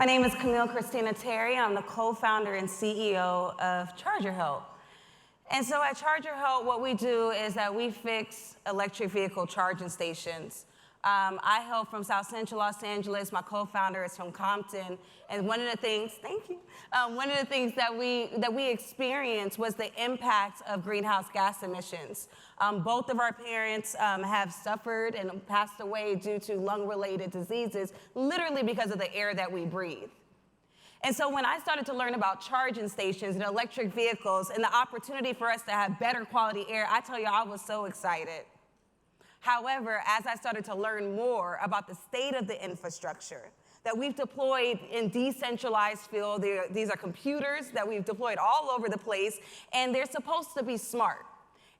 My name is Kameale Christina Terry. I'm the co-founder and CEO of ChargerHelp. And so at ChargerHelp, what we do is that we fix electric vehicle charging stations. I help from South Central Los Angeles. My co-founder is from Compton. And one of the things, thank you, one of the things that we experienced was the impact of greenhouse gas emissions. Both of our parents have suffered and passed away due to lung-related diseases, literally because of the air that we breathe. And so when I started to learn about charging stations and electric vehicles and the opportunity for us to have better quality air, I tell you, I was so excited. However, as I started to learn more about the state of the infrastructure that we've deployed in decentralized field, these are computers that we've deployed all over the place, and they're supposed to be smart.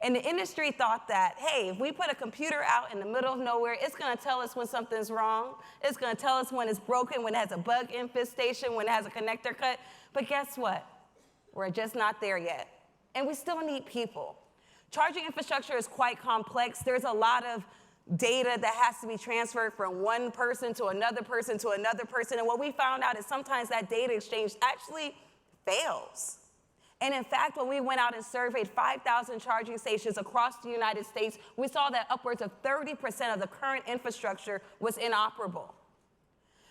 And the industry thought that, hey, if we put a computer out in the middle of nowhere, it's going to tell us when something's wrong. It's going to tell us when it's broken, when it has a bug infestation, when it has a connector cut. But guess what? We're just not there yet. And we still need people. Charging infrastructure is quite complex. There's a lot of data that has to be transferred from one person to another person to another person. And what we found out is sometimes that data exchange actually fails. And in fact, when we went out and surveyed 5,000 charging stations across the United States, we saw that upwards of 30% of the current infrastructure was inoperable.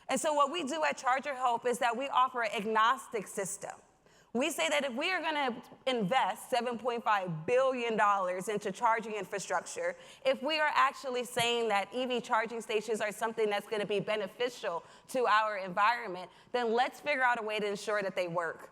And so what we do at ChargerHelp is that we offer an agnostic system. We say that if we are going to invest $7.5 billion into charging infrastructure, if we are actually saying that EV charging stations are something that's going to be beneficial to our environment, then let's figure out a way to ensure that they work.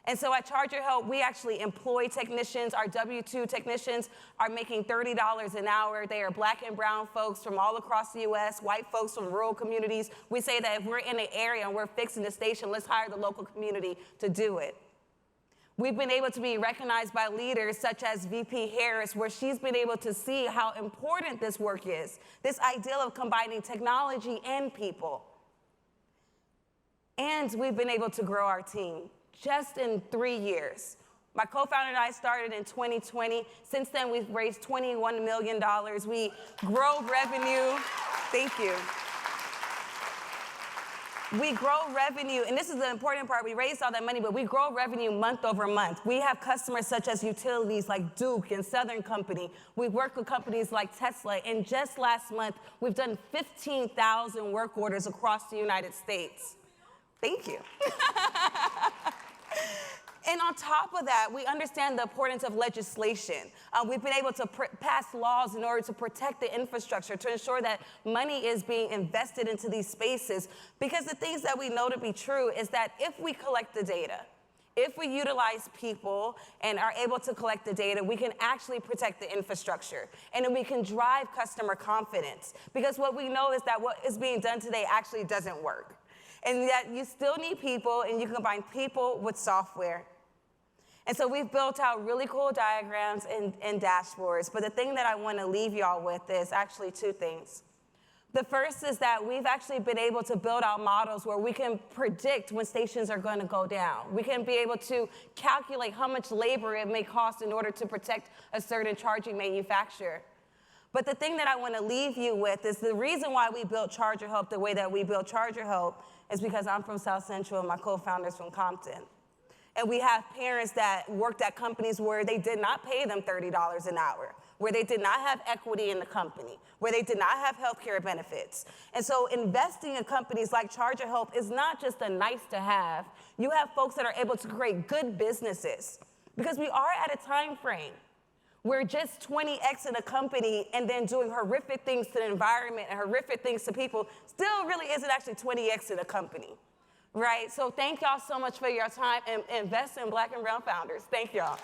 And so at ChargerHelp, we actually employ technicians. Our W-2 technicians are making $30 an hour. They are black and brown folks from all across the U.S., white folks from rural communities. We say that if we're in an area and we're fixing the station, let's hire the local community to do it. We've been able to be recognized by leaders such as VP Harris, where she's been able to see how important this work is, this ideal of combining technology and people. And we've been able to grow our team. Just in 3 years. My co-founder and I started in 2020. Since then, we've raised $21 million. We grow revenue. Thank you. We grow revenue, and this is the important part. We raised all that money, but we grow revenue month over month. We have customers such as utilities like Duke and Southern Company. We work with companies like Tesla, and just last month, we've done 15,000 work orders across the United States. Thank you. And on top of that, we understand the importance of legislation. We've been able to pass laws in order to protect the infrastructure, to ensure that money is being invested into these spaces. Because the things that we know to be true is that if we collect the data, if we utilize people and are able to collect the data, we can actually protect the infrastructure. And then we can drive customer confidence. Because what we know is that what is being done today actually doesn't work. And yet you still need people, and you combine people with software. And so we've built out really cool diagrams and dashboards. But the thing that I want to leave y'all with is actually two things. The first is that we've actually been able to build out models where we can predict when stations are going to go down. We can be able to calculate how much labor it may cost in order to protect a certain charging manufacturer. But the thing that I want to leave you with is the reason why we built ChargerHelp the way that we built ChargerHelp is because I'm from South Central and my co-founder's from Compton. And we have parents that worked at companies where they did not pay them $30 an hour, where they did not have equity in the company, where they did not have health care benefits. And so investing in companies like ChargerHelp is not just a nice to have. You have folks that are able to create good businesses because we are at a time frame where just 20x in a company and then doing horrific things to the environment and horrific things to people still really isn't actually 20x in a company, right? So thank y'all so much for your time, and invest in black and brown founders. Thank y'all.